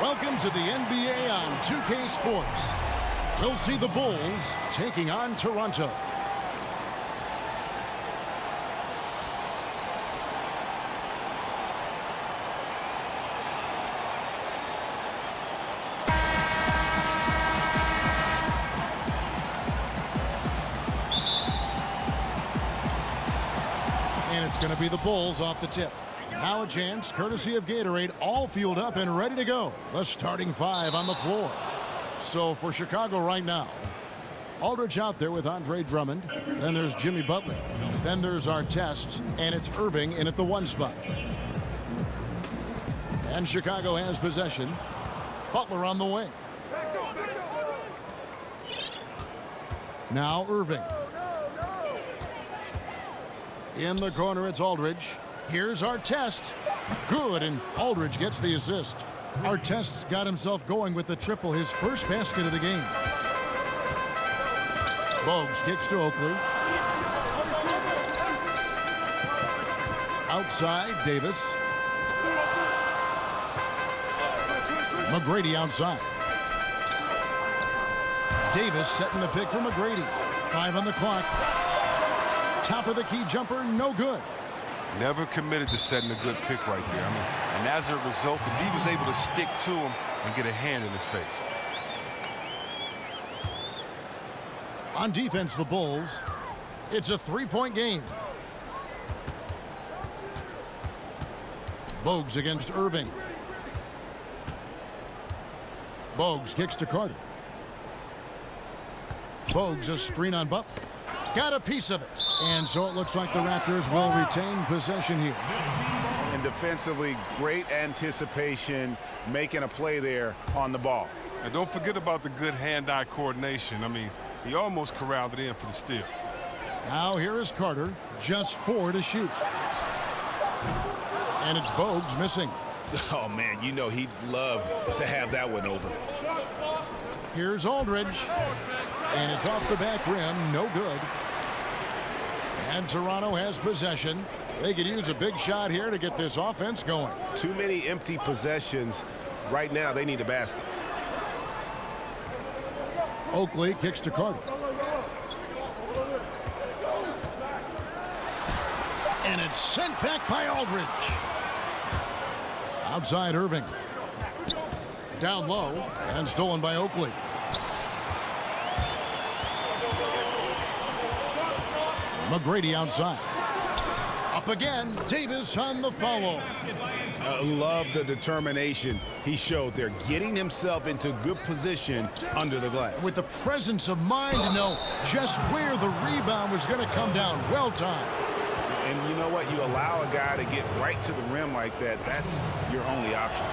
Welcome to the NBA on 2K Sports. We'll see the Bulls taking on Toronto. And it's going to be the Bulls off the tip. Now a chance, courtesy of Gatorade, all fueled up and ready to go. The starting five on the floor. So for Chicago right now, Aldridge out there with Andre Drummond. Then there's Jimmy Butler. Then there's Artest, and it's Irving in at the 1 spot. And Chicago has possession. Butler on the wing. Now Irving. In the corner, it's Aldridge. Here's Artest. Good, and Aldridge gets the assist. Artest's got himself going with the triple, his first basket of the game. Bogues kicks to Oakley. Outside, Davis. McGrady outside. Davis setting the pick for McGrady. 5 on the clock. Top of the key jumper, no good. Never committed to setting a good pick right there. And as a result, the D was able to stick to him and get a hand in his face. On defense, the Bulls. It's a 3-point game. Bogues against Irving. Bogues kicks to Carter. Bogues a screen on Butler. Got a piece of it. And so it looks like the Raptors will retain possession here. And defensively, great anticipation, making a play there on the ball. And don't forget about the good hand-eye coordination. He almost corralled it in for the steal. Now here is Carter, just 4 to shoot. And it's Bogues missing. Oh, man, you know he'd love to have that one over. Here's Aldridge. And it's off the back rim, no good. And Toronto has possession. They could use a big shot here to get this offense going. Too many empty possessions. Right now, they need a basket. Oakley kicks to Carter. And it's sent back by Aldridge. Outside Irving. Down low and stolen by Oakley. McGrady outside. Up again. Davis on the follow. Love the determination he showed there, getting himself into good position under the glass. With the presence of mind to know just where the rebound was going to come down. Well timed. And you know what? You allow a guy to get right to the rim like that. That's your only option.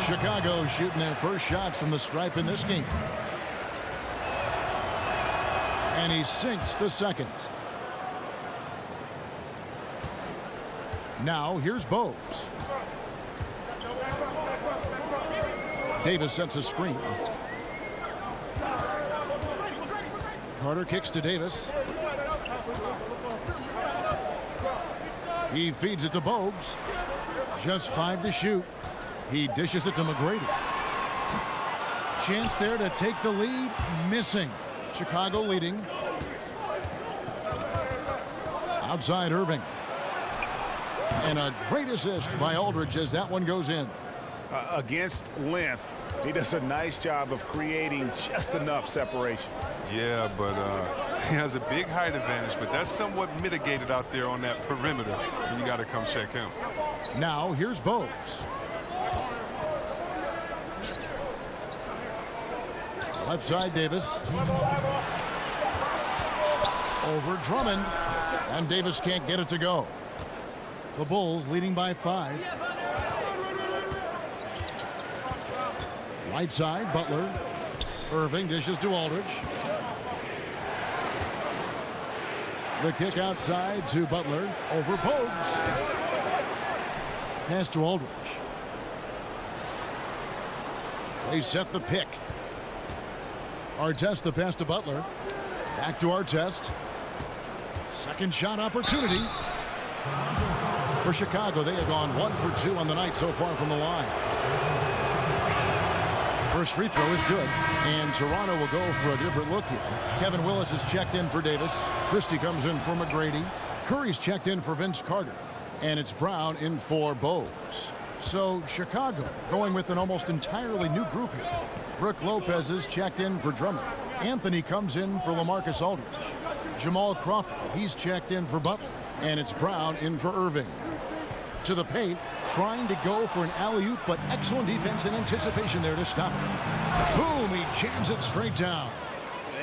Chicago shooting their first shots from the stripe in this game. And he sinks the second. Now, here's Bogues. Davis sets a screen. Carter kicks to Davis. He feeds it to Bogues. Just 5 to shoot. He dishes it to McGrady. Chance there to take the lead. Missing. Chicago leading. Outside Irving. And a great assist by Aldridge as that one goes in. Against length, he does a nice job of creating just enough separation. Yeah, but he has a big height advantage, but that's somewhat mitigated out there on that perimeter, and you got to come check him. Now here's Bogues. Left side Davis. Over Drummond, and Davis can't get it to go. The Bulls leading by 5. Right side, Butler. Irving dishes to Aldridge. The kick outside to Butler. Over Bogues. Pass to Aldridge. They set the pick. Artest the pass to Butler. Back to our test. Second shot opportunity. For Chicago, they have gone 1 for 2 on the night so far from the line. First free throw is good, and Toronto will go for a different look here. Kevin Willis is checked in for Davis. Christie comes in for McGrady. Curry's checked in for Vince Carter. And it's Brown in for Bowes. So Chicago going with an almost entirely new group here. Brook Lopez is checked in for Drummond. Anthony comes in for LaMarcus Aldridge. Jamal Crawford, he's checked in for Butler. And it's Brown in for Irving. To the paint, trying to go for an alley-oop, but excellent defense and anticipation there to stop it. Boom, he jams it straight down.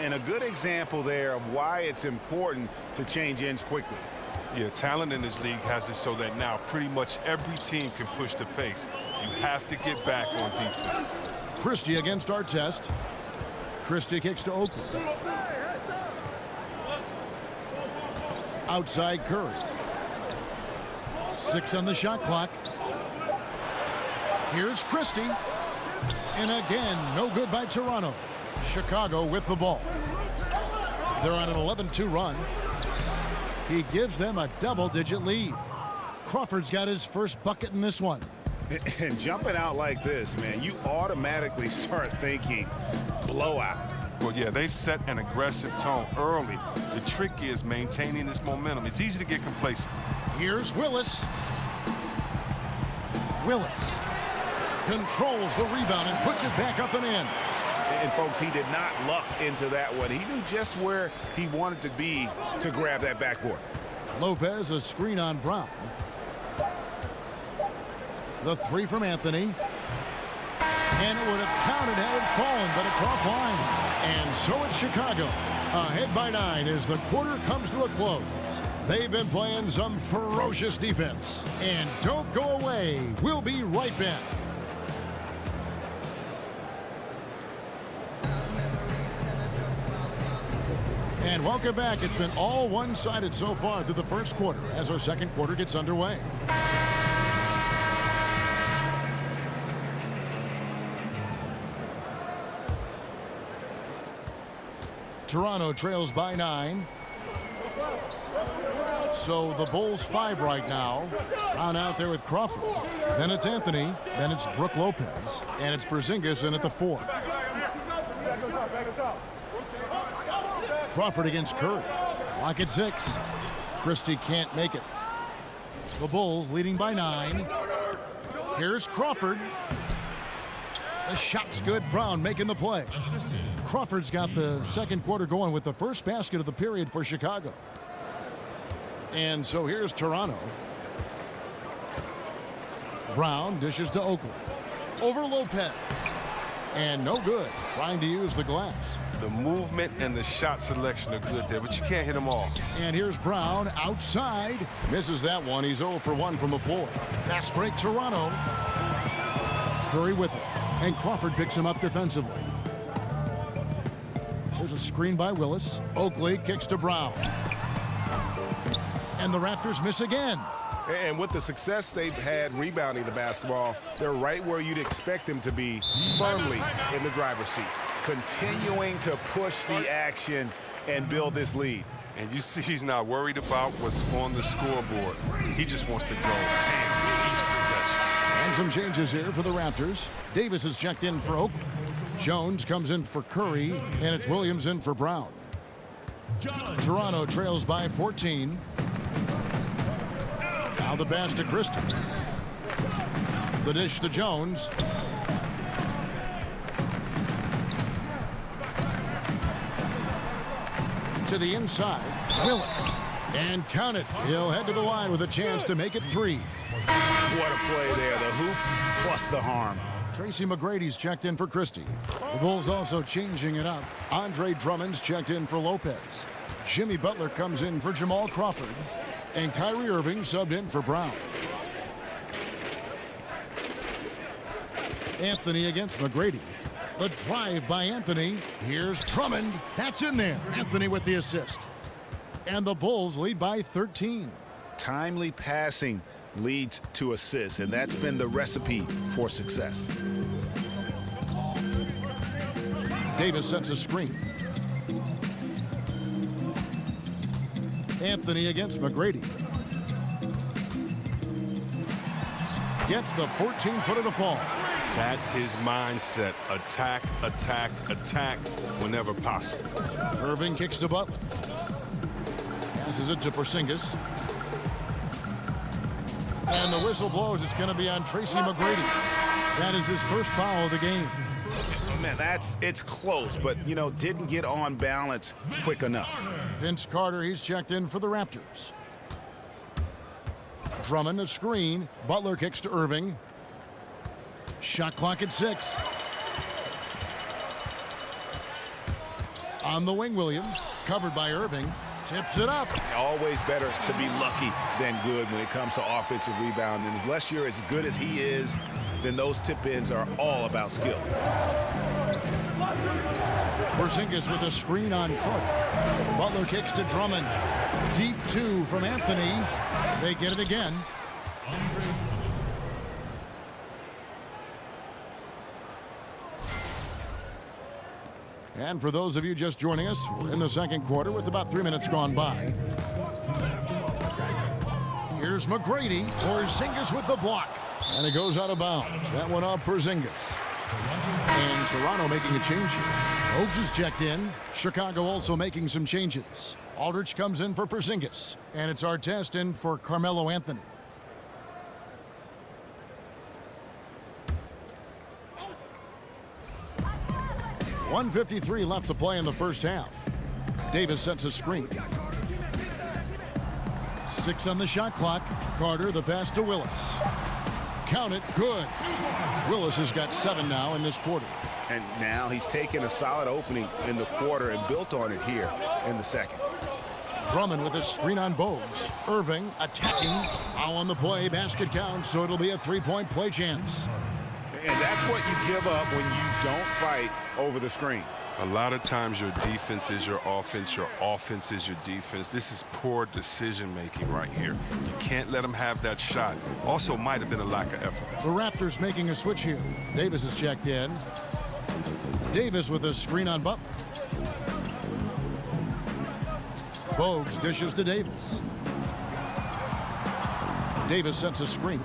And a good example there of why it's important to change ends quickly. Yeah, talent in this league has it so that now pretty much every team can push the pace. You have to get back on defense. Christie against Artest. Christie kicks to Oakley. Outside Curry. 6 on the shot clock. Here's Christie. And again, no good by Toronto. Chicago with the ball. They're on an 11-2 run. He gives them a double-digit lead. Crawford's got his first bucket in this one. And jumping out like this, man, you automatically start thinking blowout. Well, yeah, they've set an aggressive tone early. The trick is maintaining this momentum. It's easy to get complacent. Here's Willis. Willis controls the rebound and puts it back up and in. And folks, he did not luck into that one. He knew just where he wanted to be to grab that backboard. Lopez, a screen on Brown. The 3 from Anthony. And it would have counted had it fallen, but it's offline. And so it's Chicago. Ahead by 9 as the quarter comes to a close. They've been playing some ferocious defense. And don't go away. We'll be right back. And welcome back. It's been all one-sided so far through the first quarter as our second quarter gets underway. Toronto trails by 9. So the Bulls 5 right now. Brown out there with Crawford. Then it's Anthony. Then it's Brook Lopez. And it's Porzingis in at the 4. Crawford against Curry. Clock at 6. Christie can't make it. The Bulls leading by 9. Here's Crawford. The shot's good. Brown making the play. Crawford's got the second quarter going with the first basket of the period for Chicago. And so here's Toronto. Brown dishes to Oakley. Over Lopez. And no good. Trying to use the glass. The movement and the shot selection are good there, but you can't hit them all. And here's Brown outside. Misses that one. He's 0 for 1 from the floor. Fast break Toronto. Curry with it. And Crawford picks him up defensively. There's a screen by Willis. Oakley kicks to Brown. And the Raptors miss again. And with the success they've had rebounding the basketball, they're right where you'd expect them to be, firmly in the driver's seat, continuing to push the action and build this lead. And you see he's not worried about what's on the scoreboard. He just wants to go and each possession. And some changes here for the Raptors. Davis is checked in for Oakley. Jones comes in for Curry, and it's Williams in for Brown. Toronto trails by 14. Now the pass to Christie. The dish to Jones. To the inside, Willis. And count it. He'll head to the line with a chance to make it 3. What a play there. The hoop plus the harm. Tracy McGrady's checked in for Christie. The Bulls also changing it up. Andre Drummond's checked in for Lopez. Jimmy Butler comes in for Jamal Crawford. And Kyrie Irving subbed in for Brown. Anthony against McGrady. The drive by Anthony. Here's Drummond. That's in there. Anthony with the assist. And the Bulls lead by 13. Timely passing leads to assists, and that's been the recipe for success. Davis sets a screen. Anthony against McGrady. Gets the 14-footer to fall. That's his mindset. Attack, attack, attack whenever possible. Irving kicks to Butler. Passes it to Porzingis. And the whistle blows. It's going to be on Tracy McGrady. That is his first foul of the game. Man, it's close, but, you know, didn't get on balance quick enough. Vince Carter, he's checked in for the Raptors. Drummond, a screen. Butler kicks to Irving. Shot clock at 6. On the wing, Williams. Covered by Irving. Tips it up. Always better to be lucky than good when it comes to offensive rebound. And unless you're as good as he is, then those tip-ins are all about skill. Porzingis with a screen on Carter. Butler kicks to Drummond. Deep 2 from Anthony. They get it again. And for those of you just joining us, we're in the second quarter with about 3 minutes gone by. Here's McGrady. Porzingis with the block. And it goes out of bounds. That one off Porzingis. And Toronto making a change here. Oaks is checked in. Chicago also making some changes. Aldridge comes in for Porzingis. And it's Artest in for Carmelo Anthony. .153 left to play in the first half. Davis sets a screen. 6 on the shot clock. Carter, the pass to Willis. Count it, good. Willis has got 7 now in this quarter. And now he's taken a solid opening in the quarter and built on it here in the second. Drummond with a screen on Bogues. Irving attacking. Foul on the play. Basket counts, so it'll be a 3-point play chance. And that's what you give up when you don't fight over the screen. A lot of times your defense is your offense is your defense. This is poor decision-making right here. You can't let them have that shot. Also might have been a lack of effort. The Raptors making a switch here. Davis is checked in. Davis with a screen on Butler. Bogues dishes to Davis. Davis sets a screen.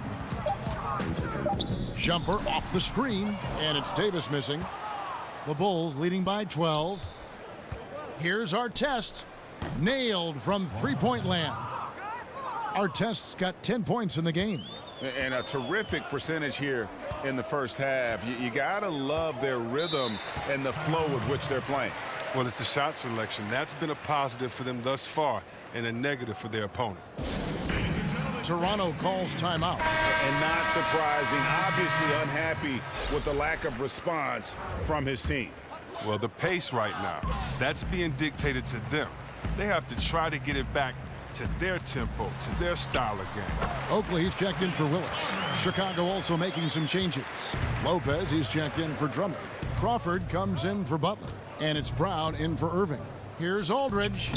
Jumper off the screen, and it's Davis missing. The Bulls leading by 12. Here's Artest. Nailed from three-point land. Artest's got 10 points in the game. And a terrific percentage here in the first half. You got to love their rhythm and the flow with which they're playing. Well, it's the shot selection. That's been a positive for them thus far and a negative for their opponent. Toronto calls timeout. And not surprising, obviously unhappy with the lack of response from his team. Well, the pace right now, that's being dictated to them. They have to try to get it back to their tempo, to their style of game. Oakley, he's checked in for Willis. Chicago also making some changes. Lopez, he's checked in for Drummond. Crawford comes in for Butler. And it's Brown in for Irving. Here's Aldridge.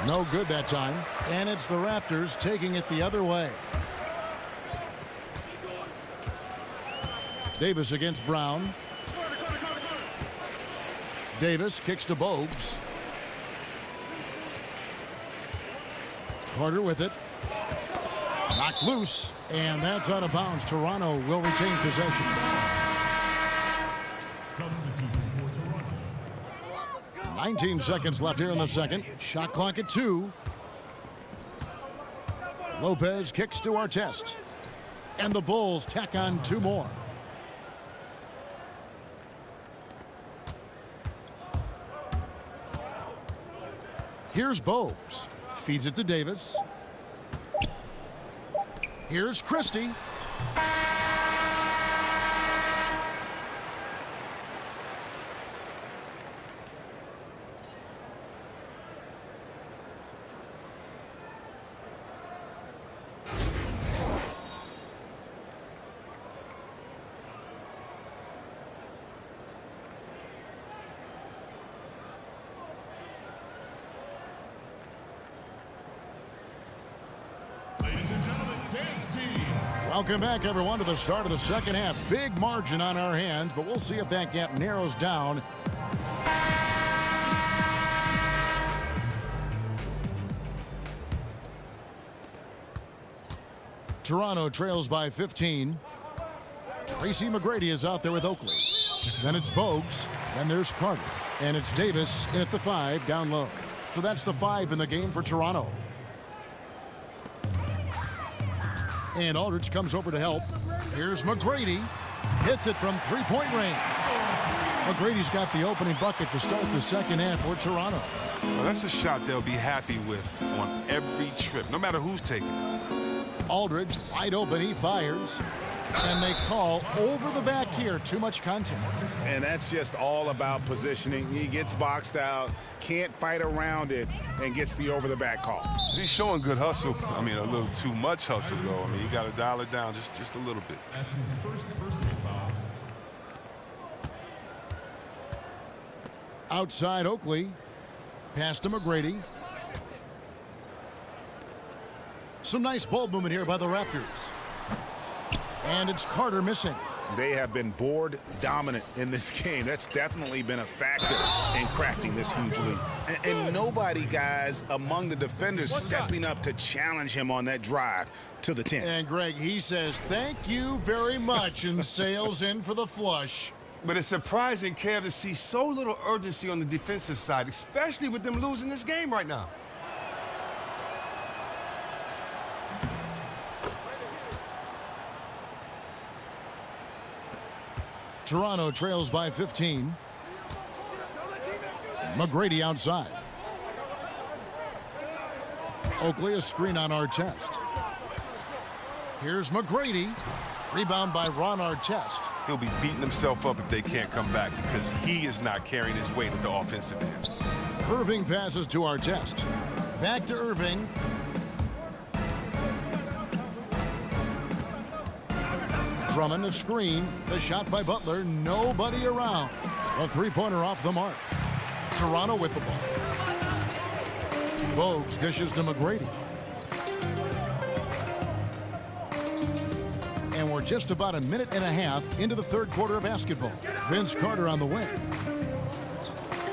No good that time. And it's the Raptors taking it the other way. Davis against Brown. Davis kicks to Bogues. Carter with it. Knocked loose. And that's out of bounds. Toronto will retain possession. 19 seconds left here in the second. Shot clock at 2. Lopez kicks to Artest. And the Bulls tack on 2 more. Here's Bogues. Feeds it to Davis. Here's Christie. Welcome back, everyone, to the start of the second half. Big margin on our hands, but we'll see if that gap narrows down. Toronto trails by 15. Tracy McGrady is out there with Oakley. Then it's Bogues. Then there's Carter. And it's Davis in at the 5 down low. So that's the 5 in the game for Toronto. And Aldridge comes over to help. Here's McGrady. Hits it from three-point range. McGrady's got the opening bucket to start the second half for Toronto. Well, that's a shot they'll be happy with on every trip, no matter who's taking it. Aldridge wide open. He fires. And they call over the back here. Too much contact. And that's just all about positioning. He gets boxed out, can't fight around it, and gets the over-the-back call. He's showing good hustle. I mean, a little too much hustle, though. I mean, you got to dial it down just a little bit. That's his first personal foul. Outside Oakley. Pass to McGrady. Some nice ball movement here by the Raptors. And it's Carter missing. They have been board dominant in this game. That's definitely been a factor in crafting this huge lead. And nobody, guys, among the defenders stepping up to challenge him on that drive to the 10. And Greg, he says, thank you very much, and sails in for the flush. But it's surprising, Kev, to see so little urgency on the defensive side, especially with them losing this game right now. Toronto trails by 15. McGrady outside. Oakley a screen on Artest. Here's McGrady. Rebound by Ron Artest. He'll be beating himself up if they can't come back because he is not carrying his weight at the offensive end. Irving passes to Artest. Back to Irving. Drummond a screen. The shot by Butler. Nobody around. A three-pointer off the mark. Toronto with the ball. Bogues dishes to McGrady. And we're just about a minute and a half into the third quarter of basketball. Vince Carter on the wing.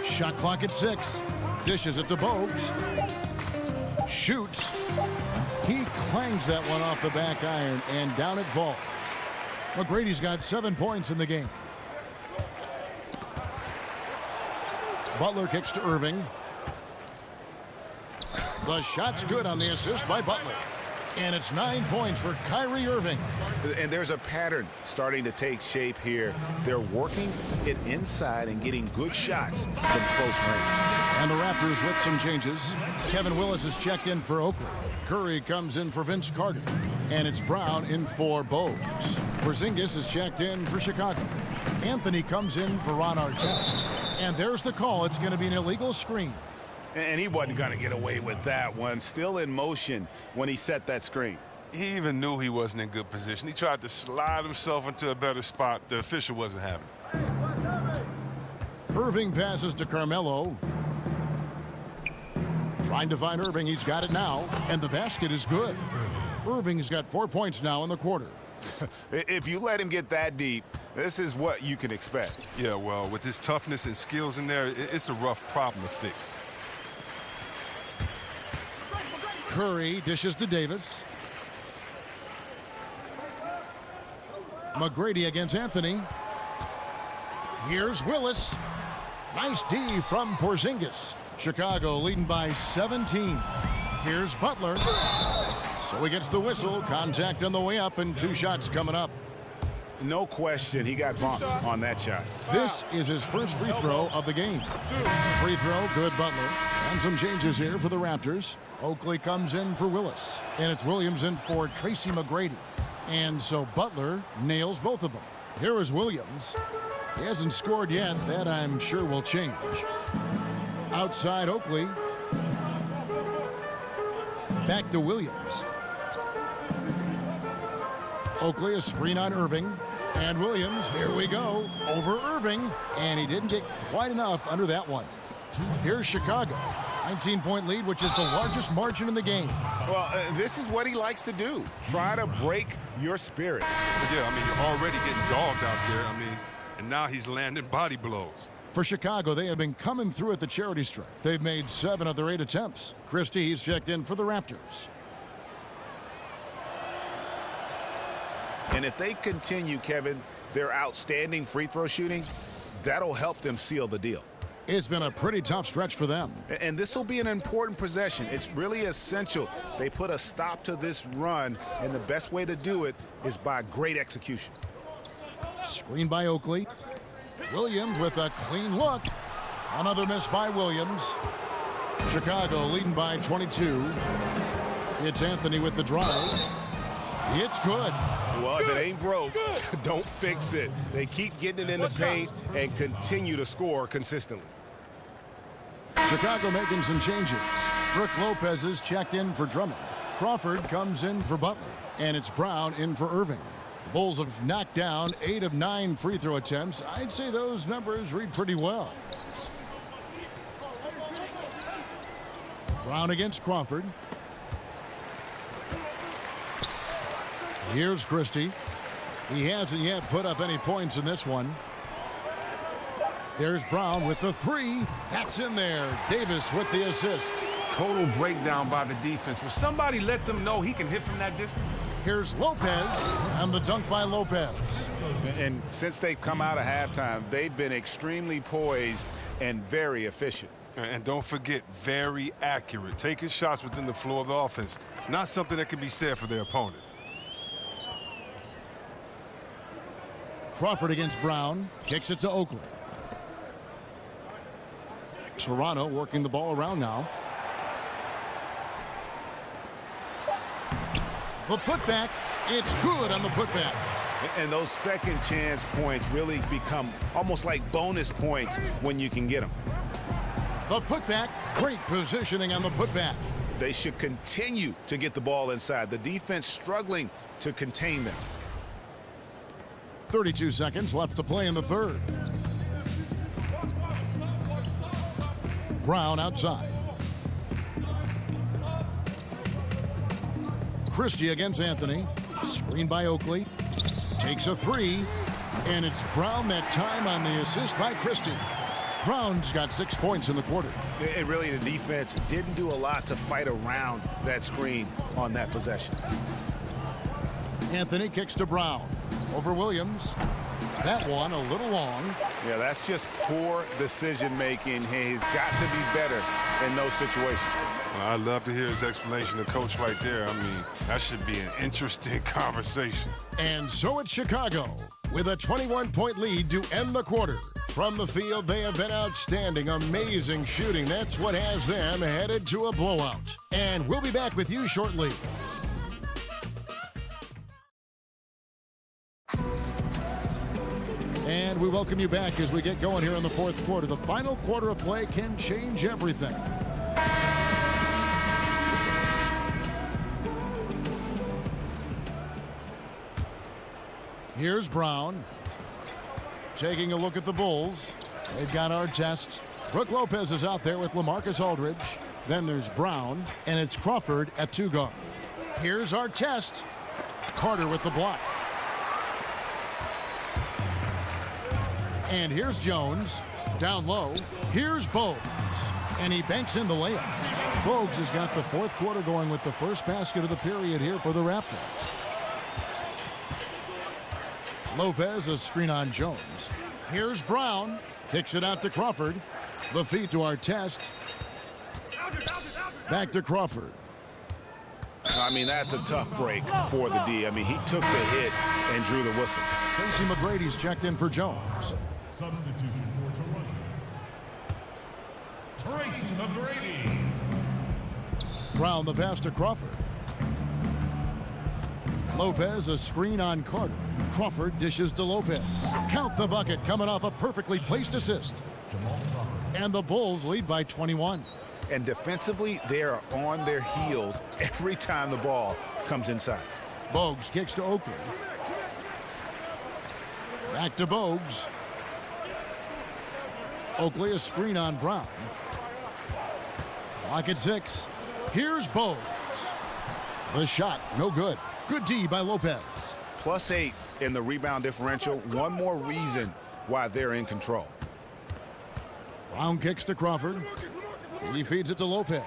Shot clock at 6. Dishes it to Bogues. Shoots. He clangs that one off the back iron, and down it falls. McGrady's got 7 points in the game. Butler kicks to Irving. The shot's good on the assist by Butler. And it's 9 points for Kyrie Irving. And there's a pattern starting to take shape here. They're working it inside and getting good shots from close range. And the Raptors with some changes. Kevin Willis is checked in for Oakley. Curry comes in for Vince Carter. And it's Brown in for Bogues. Porzingis is checked in for Chicago. Anthony comes in for Ron Artest. And there's the call. It's going to be an illegal screen. And he wasn't going to get away with that one. Still in motion when he set that screen. He even knew he wasn't in good position. He tried to slide himself into a better spot. The official wasn't having it. Irving passes to Carmelo. Trying to find Irving. He's got it now. And the basket is good. Irving's got 4 points now in the quarter. If you let him get that deep, this is what you can expect. Yeah, well, with his toughness and skills in there, it's a rough problem to fix. Curry dishes to Davis. McGrady against Anthony. Here's Willis. Nice D from Porzingis. Chicago leading by 17. Here's Butler. So he gets the whistle. Contact on the way up, and 2 shots coming up. No question, he got bumped on that shot. This is his first free throw of the game. Free throw, good Butler. And some changes here for the Raptors. Oakley comes in for Willis. And it's Williams in for Tracy McGrady. And so Butler nails both of them. Here is Williams. He hasn't scored yet. That, I'm sure, will change. Outside Oakley. Back to Williams. Oakley a screen on Irving. And Williams, here we go, over Irving. And he didn't get quite enough under that one. Here's Chicago. 19-point lead, which is the largest margin in the game. Well, this is what he likes to do. Try to break your spirit. Yeah, I mean, you're already getting dogged out there. I mean, and now he's landing body blows. For Chicago, they have been coming through at the charity stripe. They've made 7 of their 8 attempts. Christie, he's checked in for the Raptors. And if they continue, Kevin, their outstanding free throw shooting, that'll help them seal the deal. It's been a pretty tough stretch for them. And this will be an important possession. It's really essential they put a stop to this run, and the best way to do it is by great execution. Screen by Oakley. Williams with a clean look. Another miss by Williams. Chicago leading by 22. It's Anthony with the drive. It's good. Well, if it ain't broke, don't fix it. They keep getting it in the paint and continue to score consistently. Chicago making some changes. Brook Lopez is checked in for Drummond. Crawford comes in for Butler. And it's Brown in for Irving. The Bulls have knocked down 8 of 9 free throw attempts. I'd say those numbers read pretty well. Brown against Crawford. Here's Christie. He hasn't yet put up any points in this one. There's Brown with the 3. That's in there. Davis with the assist. Total breakdown by the defense. Will somebody let them know he can hit from that distance? Here's Lopez, and the dunk by Lopez. And since they've come out of halftime, they've been extremely poised and very efficient. And don't forget, very accurate. Taking shots within the floor of the offense. Not something that can be said for their opponent. Crawford against Brown. Kicks it to Oakley. Toronto working the ball around now. The putback. It's good on the putback. And those second chance points really become almost like bonus points when you can get them. The putback. Great positioning on the putback. They should continue to get the ball inside. The defense struggling to contain them. 32 seconds left to play in the third. Brown outside. Christie against Anthony. Screen by Oakley. Takes a 3. And it's Brown that time on the assist by Christie. Brown's got 6 points in the quarter. And really, the defense didn't do a lot to fight around that screen on that possession. Anthony kicks to Brown. Over Williams. That one a little long. Yeah, that's just poor decision making. He's got to be better in those situations. I'd love to hear his explanation to coach right there. I mean, that should be an interesting conversation. And so it's Chicago with a 21-point lead to end the quarter. From the field, they have been outstanding, amazing shooting. That's what has them headed to a blowout. And we'll be back with you shortly. And we welcome you back as we get going here in the fourth quarter. The final quarter of play can change everything. Here's Brown. Taking a look at the Bulls. They've got our test. Brook Lopez is out there with LaMarcus Aldridge. Then there's Brown, and it's Crawford at 2 guard. Here's our test. Carter with the block. And here's Jones. Down low. Here's Bogues. And he banks in the layup. Bogues has got the fourth quarter going with the first basket of the period here for the Raptors. Lopez, a screen on Jones. Here's Brown. Kicks it out to Crawford. The feed to our test. Back to Crawford. I mean, that's a tough break for the D. I mean, he took the hit and drew the whistle. Tracy McGrady's checked in for Jones. Substitution for Toronto. Tracy McGrady. Brown the pass to Crawford. Lopez a screen on Carter. Crawford dishes to Lopez. Count the bucket coming off a perfectly placed assist. And the Bulls lead by 21. And defensively, they are on their heels every time the ball comes inside. Bogues kicks to Oakley. Back to Bogues. Oakley a screen on Brown. Clock at 6. Here's Bogues. The shot, no good. Good D by Lopez. +8 in the rebound differential. One more reason why they're in control. Brown kicks to Crawford. He feeds it to Lopez.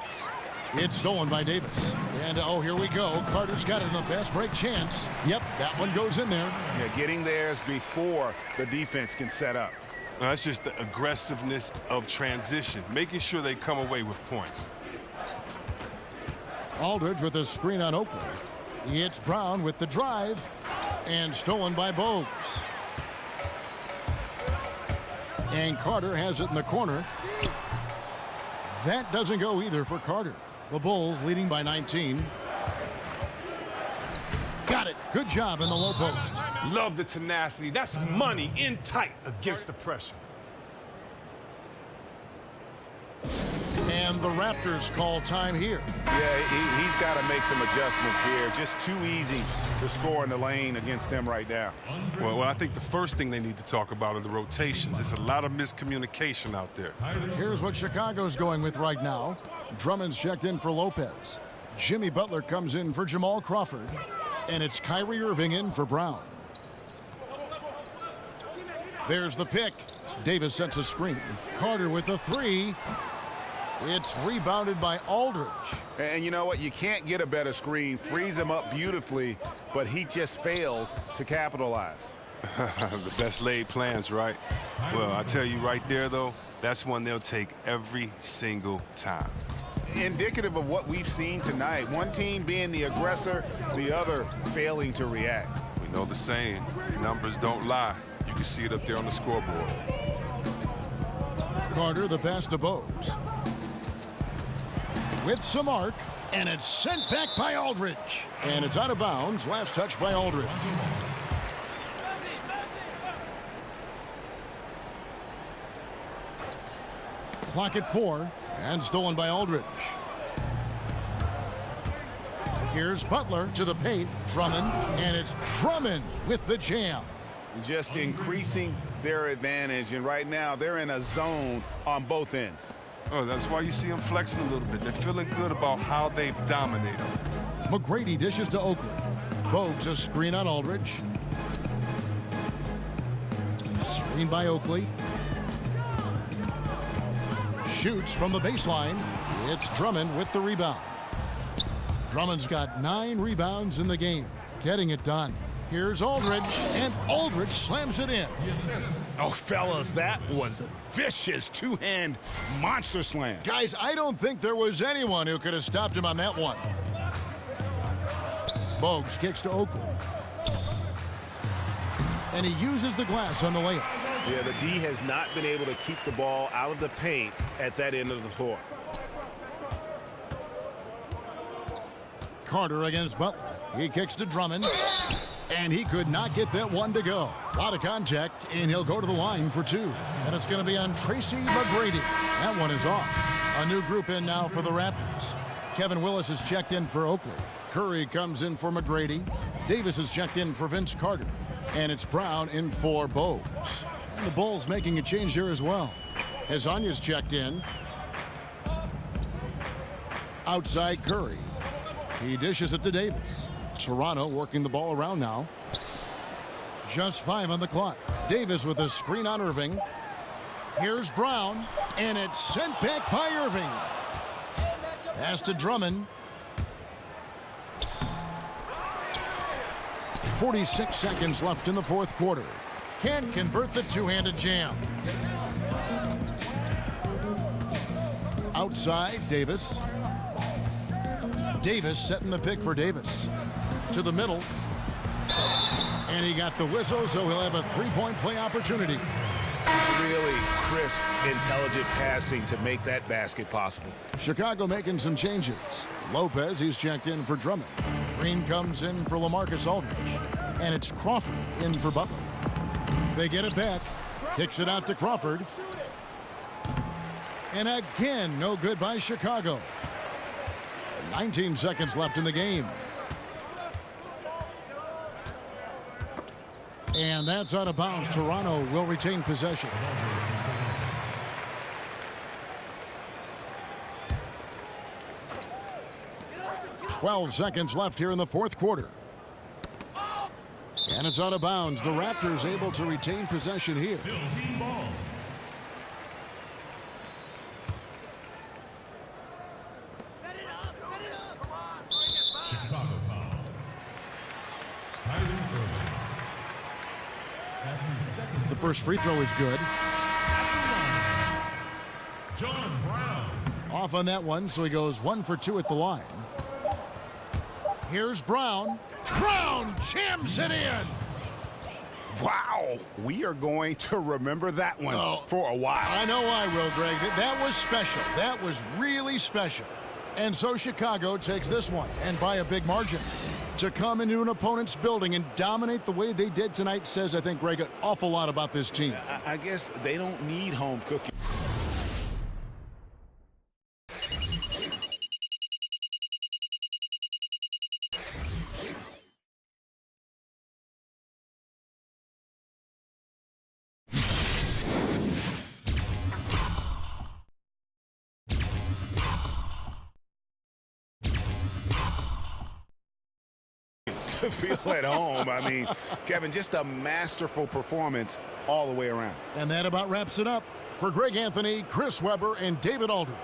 It's stolen by Davis. And, oh, here we go. Carter's got it in the fast break chance. Yep, that one goes in there. Yeah, getting theirs before the defense can set up. Well, that's just the aggressiveness of transition, making sure they come away with points. Aldridge with a screen on Oakley. It's Brown with the drive. And stolen by Bogues. And Carter has it in the corner. That doesn't go either for Carter. The Bulls leading by 19. Got it. Good job in the low post. Love the tenacity. That's money in tight against the pressure. And the Raptors call time here. Yeah, he's got to make some adjustments here. Just too easy to score in the lane against them right now. Well, I think the first thing they need to talk about are the rotations. There's a lot of miscommunication out there. Here's what Chicago's going with right now. Drummond's checked in for Lopez. Jimmy Butler comes in for Jamal Crawford. And it's Kyrie Irving in for Brown. There's the pick. Davis sets a screen. Carter with the three. It's rebounded by Aldridge. And you know what? You can't get a better screen. Frees him up beautifully, but he just fails to capitalize. The best laid plans, right? Well, I tell you right there, though, that's one they'll take every single time. Indicative of what we've seen tonight. One team being the aggressor, the other failing to react. We know the saying, numbers don't lie. You can see it up there on the scoreboard. Carter, the pass to Bogues. With some arc, and it's sent back by Aldridge. And it's out of bounds. Last touch by Aldridge. Clock at 4, and stolen by Aldridge. Here's Butler to the paint. Drummond, and it's Drummond with the jam. Just increasing their advantage, and right now they're in a zone on both ends. Oh, that's why you see them flexing a little bit. They're feeling good about how they've dominated. McGrady dishes to Oakley. Bogues a screen on Aldridge. Screen by Oakley. Shoots from the baseline. It's Drummond with the rebound. Drummond's got 9 rebounds in the game. Getting it done. Here's Aldridge, and Aldridge slams it in. Oh, fellas, that was a vicious two-hand monster slam. Guys, I don't think there was anyone who could have stopped him on that one. Bogues kicks to Oakley. And he uses the glass on the layup. Yeah, the D has not been able to keep the ball out of the paint at that end of the floor. Carter against Butler. He kicks to Drummond. And he could not get that one to go. A lot of contact, and he'll go to the line for 2. And it's going to be on Tracy McGrady. That one is off. A new group in now for the Raptors. Kevin Willis is checked in for Oakley. Curry comes in for McGrady. Davis is checked in for Vince Carter. And it's Brown in for Bogues. And the Bulls making a change here as well. As Anya's checked in. Outside Curry. He dishes it to Davis. Toronto working the ball around now. Just 5 on the clock. Davis with a screen on Irving. Here's Brown, and it's sent back by Irving. Pass to Drummond. 46 seconds left in the fourth quarter. Can't convert the two-handed jam. Outside, Davis. Davis setting the pick for Davis. To the middle. And he got the whistle, so he'll have a three-point play opportunity. Really crisp, intelligent passing to make that basket possible. Chicago making some changes. Lopez, he's checked in for Drummond. Green comes in for LaMarcus Aldridge. And it's Crawford in for Butler. They get it back. Kicks it out to Crawford. And again, no good by Chicago. 19 seconds left in the game. And that's out of bounds. Toronto will retain possession. Twelve seconds left here in the fourth quarter. And it's out of bounds. The Raptors able to retain possession here. Still team ball. first free throw is good. John Brown. Off on that one, so he goes 1 for 2 at the line. Here's Brown. Brown jams it in. Wow, we are going to remember that one for a while. I know I will, Greg. That was special. That was really special. And so Chicago takes this one, and by a big margin. To come into an opponent's building and dominate the way they did tonight says, I think, Greg, an awful lot about this team. I guess they don't need home cooking. To feel at home. I mean, Kevin, just a masterful performance all the way around. And that about wraps it up. For Greg Anthony, Chris Webber, and David Aldridge,